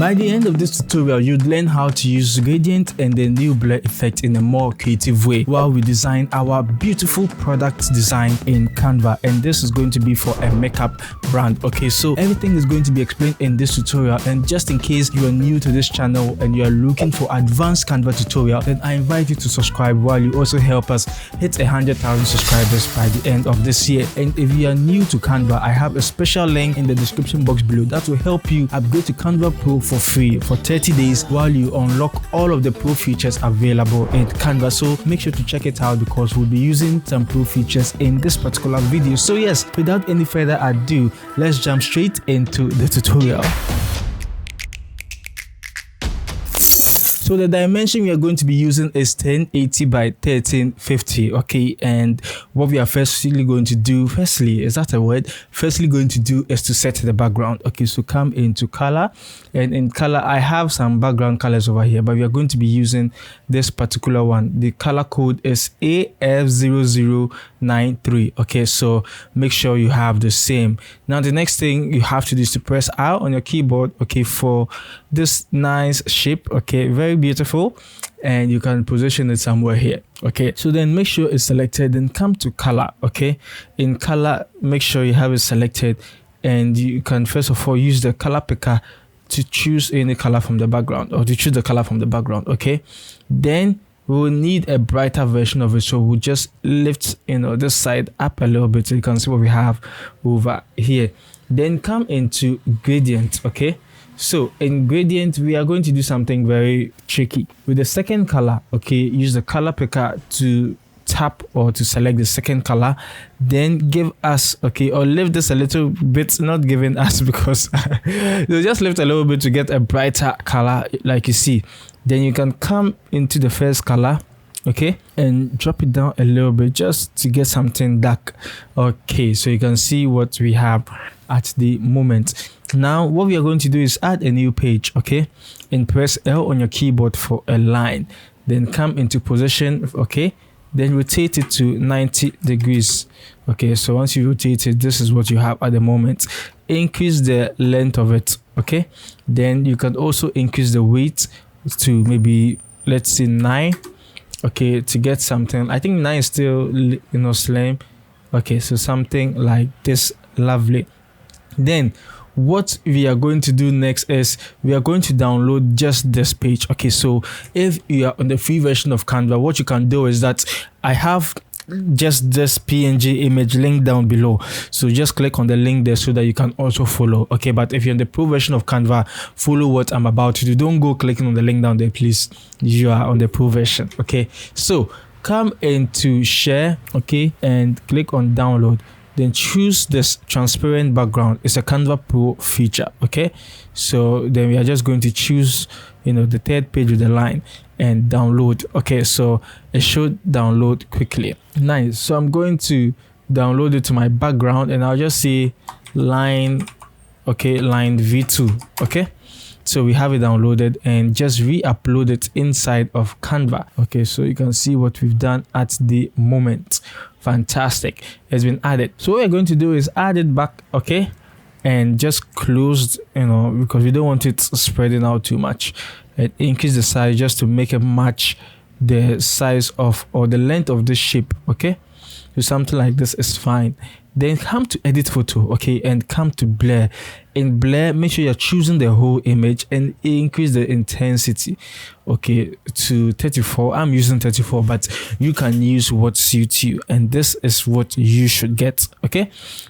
By the end of this tutorial, you'd learn how to use gradient and the new blur effect in a more creative way while we design our beautiful product design in Canva. And this is going to be for a makeup brand. Okay, so everything is going to be explained in this tutorial, and just in case you are new to this channel and you are looking for advanced Canva tutorial, then I invite you to subscribe while you also help us hit 100,000 subscribers by the end of this year. And if you are new to Canva, I have a special link in the description box below that will help you upgrade to Canva Pro for free for 30 days while you unlock all of the pro features available in Canva. So make sure to check it out because we'll be using some pro features in this particular video. So yes, without any further ado, let's jump straight into the tutorial. So the dimension we are going to be using is 1080 by 1350. Okay, and what we are firstly going to do, is to set the background. Okay, so come into color, and in color I have some background colors over here, but we are going to be using this particular one. The color code is AF0093. okay, so make sure you have the same. Now the next thing you have to do is to press R on your keyboard, okay, for this nice shape. Okay, very beautiful, and you can position it somewhere here. Okay, so then make sure it's selected, then come to color. Okay, in color make sure you have it selected, and you can first of all use the color picker to choose any color from the background, or to choose the color from the background. Okay, then we will need a brighter version of it, so we'll just lift this side up a little bit so you can see what we have over here. Then come into gradient. Okay, so in gradient we are going to do something very tricky with the second color. Okay, use the color picker to tap or to select the second color, then give us, okay, or lift this a little bit, not giving us because you just lift a little bit to get a brighter color like you see. Then you can come into the first color, okay, and drop it down a little bit just to get something dark. Okay, so you can see what we have at the moment. Now what we are going to do is add a new page. Okay, and press L on your keyboard for a line, then come into position. Okay, then rotate it to 90 degrees. Okay, so once you rotate it, this is what you have at the moment. Increase the length of it. Okay, then you can also increase the weight to maybe, let's say 9. Okay, to get something, I think 9 is still slim. Okay, so something like this. Lovely. Then what we are going to do next is we are going to download just this page. Okay, so if you are on the free version of Canva, what you can do is that I have just this PNG image link down below, so just click on the link there so that you can also follow. Okay, but if you're in the pro version of Canva, follow what I'm about to do. Don't go clicking on the link down there, please. You are on the pro version. Okay, so come into share, okay, and click on download. Then choose this transparent background. It's a Canva Pro feature. Okay, so then we are just going to choose the third page with the line and download. Okay, so it should download quickly. Nice. So I'm going to download it to my background, and I'll just say line, okay, line V2. Okay, so we have it downloaded, and just re-upload it inside of Canva. Okay, so you can see what we've done at the moment. Fantastic, it's been added. So what we're going to do is add it back. Okay, and just close, because we don't want it spreading out too much, and increase the size just to make it match the size of, or the length of the shape. Okay, so something like this is fine. Then come to edit photo, okay, and come to blur. In blur, make sure you're choosing the whole image and increase the intensity, okay, to 34. I'm using 34, but you can use what suits you, and this is what you should get. Okay,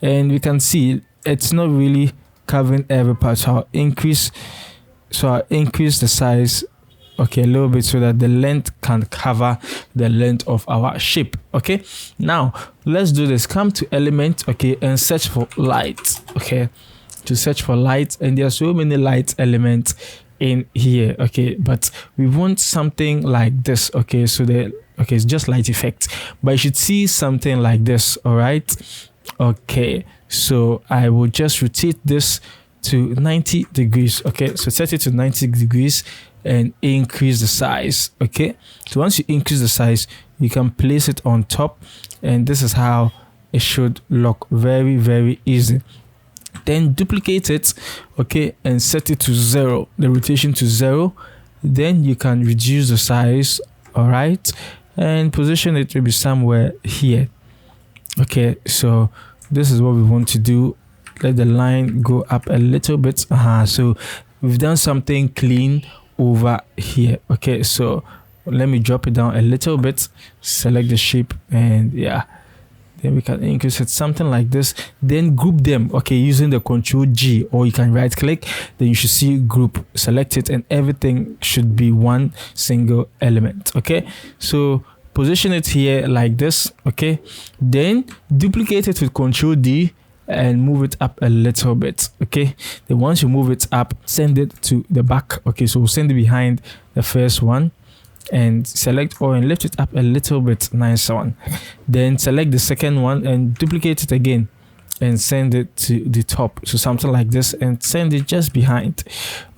and we can see it's not really covering every part, so I'll increase the size, okay, a little bit so that the length can cover the length of our shape. Okay, now let's do this. Come to element, okay, and search for light. Okay, to search for light, and there are so many light elements in here. Okay, but we want something like this. Okay, so it's just light effect, but you should see something like this. All right, okay, so I will just rotate this to 90 degrees. Okay, so set it to 90 degrees and increase the size. Okay, so once you increase the size, you can place it on top, and this is how it should look. Very, very easy. Then duplicate it, okay, and set it to 0, the rotation to 0. Then you can reduce the size, all right, and position it maybe somewhere here. Okay, so this is what we want to do. Let the line go up a little bit. So we've done something clean over here. Okay, so let me drop it down a little bit, select the shape, and yeah, then we can increase it something like this. Then group them, okay, using the Control G, or you can right click, then you should see group, select it, and everything should be one single element. Okay, so position it here like this. Okay, then duplicate it with Control D and move it up a little bit. Okay, then once you move it up, send it to the back. Okay, so we'll send it behind the first one and select all and lift it up a little bit, nice one. Then select the second one and duplicate it again and send it to the top, so something like this, and send it just behind.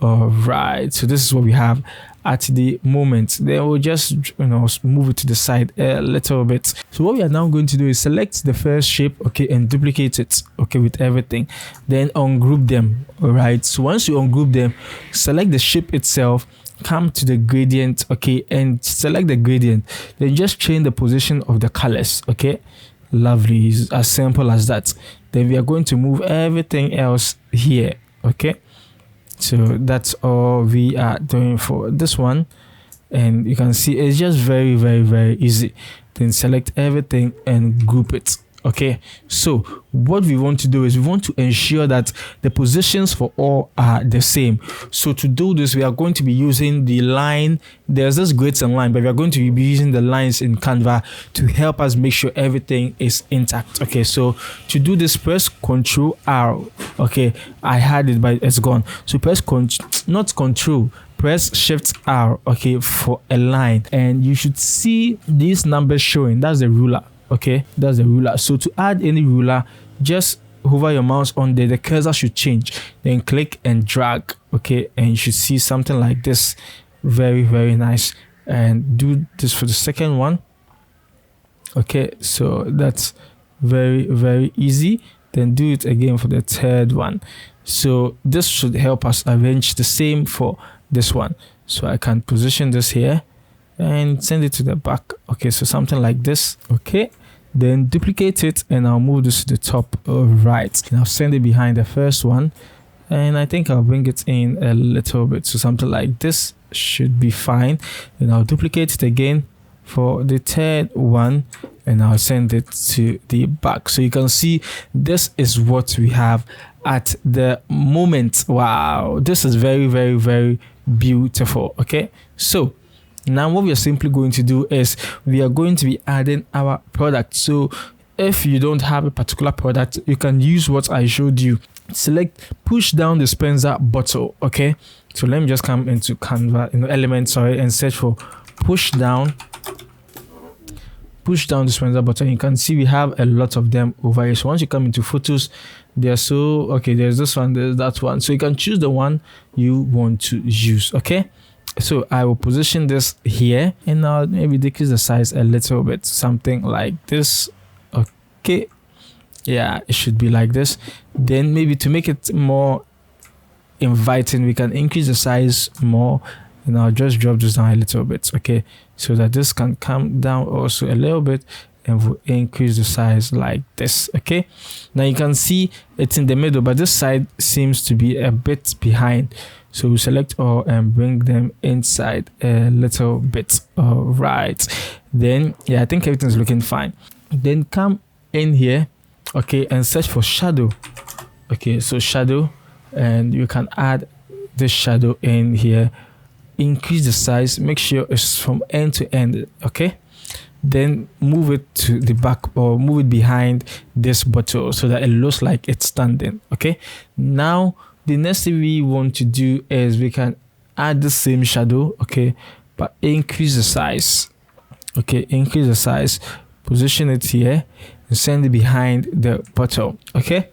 All right, so this is what we have at the moment. Then we'll just move it to the side a little bit. So what we are now going to do is select the first shape, okay, and duplicate it, okay, with everything. Then ungroup them. All right, so once you ungroup them, select the shape itself, come to the gradient, okay, and select the gradient. Then just change the position of the colors. Okay, lovely, it's as simple as that. Then we are going to move everything else here. Okay, so that's all we are doing for this one, and you can see it's just very, very, very easy. Then select everything and group it. Okay, so what we want to do is we want to ensure that the positions for all are the same. So to do this, we are going to be using the line. There's this grids and line, but we are going to be using the lines in Canva to help us make sure everything is intact. Okay, so to do this, press Control R. Okay, I had it, but it's gone. So press not Control, press Shift R, okay, for a line, and you should see these numbers showing. That's the ruler. Okay, that's the ruler. So to add any ruler, just hover your mouse on there, the cursor should change, then click and drag. Okay, and you should see something like this. Very, very nice. And do this for the second one. Okay, so that's very, very easy. Then do it again for the third one. So this should help us arrange the same for this one. So I can position this here and send it to the back. Okay, so something like this. Okay, then duplicate it and I'll move this to the top. All right, and I'll send it behind the first one, and I think I'll bring it in a little bit, so something like this should be fine. Then I'll duplicate it again for the third one, and I'll send it to the back. So you can see this is what we have at the moment. Wow, this is very, very, very beautiful. Okay, so now what we are simply going to do is we are going to be adding our product. So if you don't have a particular product, you can use what I showed you. Select push down dispenser bottle. Okay, so let me just come into Canva, Elements, and search for push down dispenser button. You can see we have a lot of them over here. So once you come into photos, they're so okay, there's this one, there's that one, so you can choose the one you want to use. Okay, so I will position this here, and I'll maybe decrease the size a little bit, something like this. Okay, yeah, it should be like this. Then maybe to make it more inviting, we can increase the size more, and I'll just drop this down a little bit. Okay, so that this can come down also a little bit, and we'll increase the size like this. Okay, now you can see it's in the middle, but this side seems to be a bit behind, so we select all and bring them inside a little bit. All right, then yeah, I think everything's looking fine. Then come in here, okay, and search for shadow. Okay, so shadow, and you can add this shadow in here. Increase the size, make sure it's from end to end. Okay, then move it to the back or move it behind this bottle so that it looks like it's standing. Okay, now the next thing we want to do is we can add the same shadow, okay, but increase the size. Okay, increase the size, position it here and send it behind the bottle. Okay,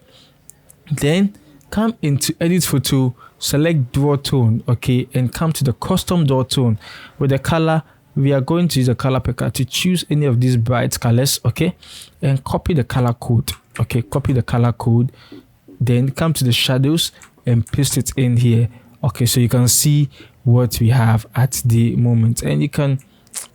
then come into edit photo, select door tone, okay, and come to the custom door tone. With the color, we are going to use a color picker to choose any of these bright colors. Okay, and copy the color code. Okay, copy the color code, then come to the shadows and paste it in here. Okay, so you can see what we have at the moment, and you can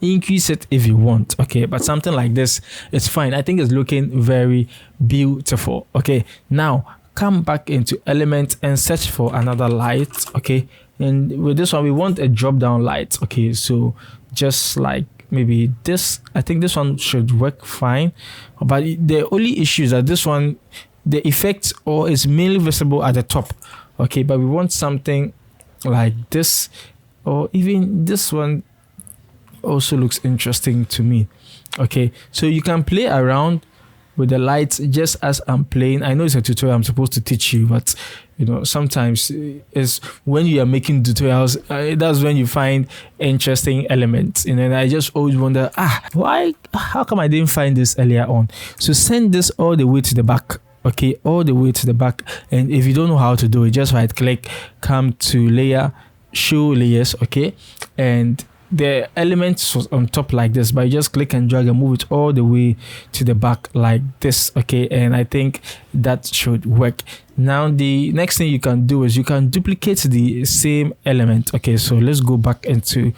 increase it if you want. Okay, but something like this, it's fine. I think it's looking very beautiful. Okay, now come back into element and search for another light. Okay, and with this one we want a drop down light. Okay, so just like maybe this, I think this one should work fine, but the only issue is that this one, the effect or is mainly visible at the top. Okay, but we want something like this, or even this one also looks interesting to me. Okay, so you can play around with the lights just as I'm playing. I know it's a tutorial I'm supposed to teach you, but you know, sometimes it's when you are making tutorials, that's when you find interesting elements. You know, and I just always wonder, how come I didn't find this earlier on? So send this all the way to the back. Okay, all the way to the back. And if you don't know how to do it, just right click, come to layer, show layers. Okay, and the elements was on top like this, but you just click and drag and move it all the way to the back like this. Okay, and I think that should work. Now the next thing you can do is you can duplicate the same element. Okay, so let's go back into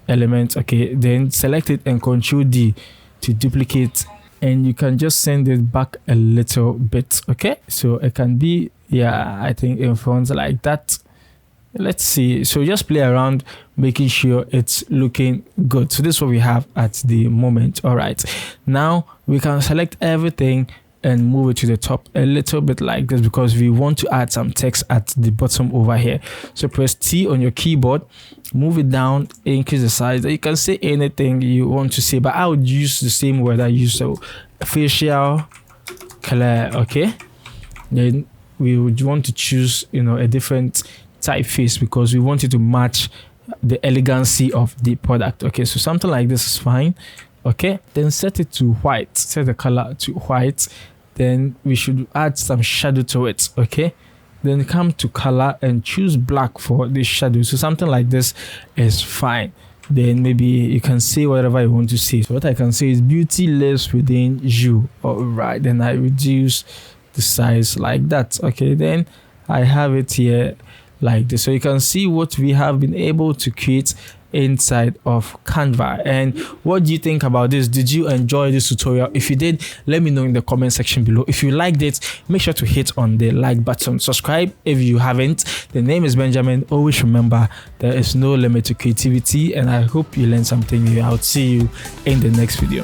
element. Okay, then select it and Control D to duplicate, and you can just send it back a little bit. Okay, so it can be, yeah, I think in front like that. Let's see, so just play around making sure it's looking good. So this is what we have at the moment. All right, now we can select everything and move it to the top a little bit like this, because we want to add some text at the bottom over here. So press T on your keyboard, move it down, increase the size. You can say anything you want to say, but I would use the same word I use, so facial color. Okay, then we would want to choose, you know, a different typeface because we want it to match the elegancy of the product. Okay, so something like this is fine. Okay, then set it to white, set the color to white. Then we should add some shadow to it. Okay, then come to color and choose black for the shadow. So something like this is fine. Then maybe you can say whatever you want to say. So what I can say is beauty lives within you. All right, then I reduce the size like that. Okay, then I have it here like this, so you can see what we have been able to create inside of Canva. And what do you think about this? Did you enjoy this tutorial? If you did, let me know in the comment section below. If you liked it, make sure to hit on the like button, subscribe if you haven't. The name is Benjamin. Always remember, there is no limit to creativity, and I hope you learned something new. I'll see you in the next video.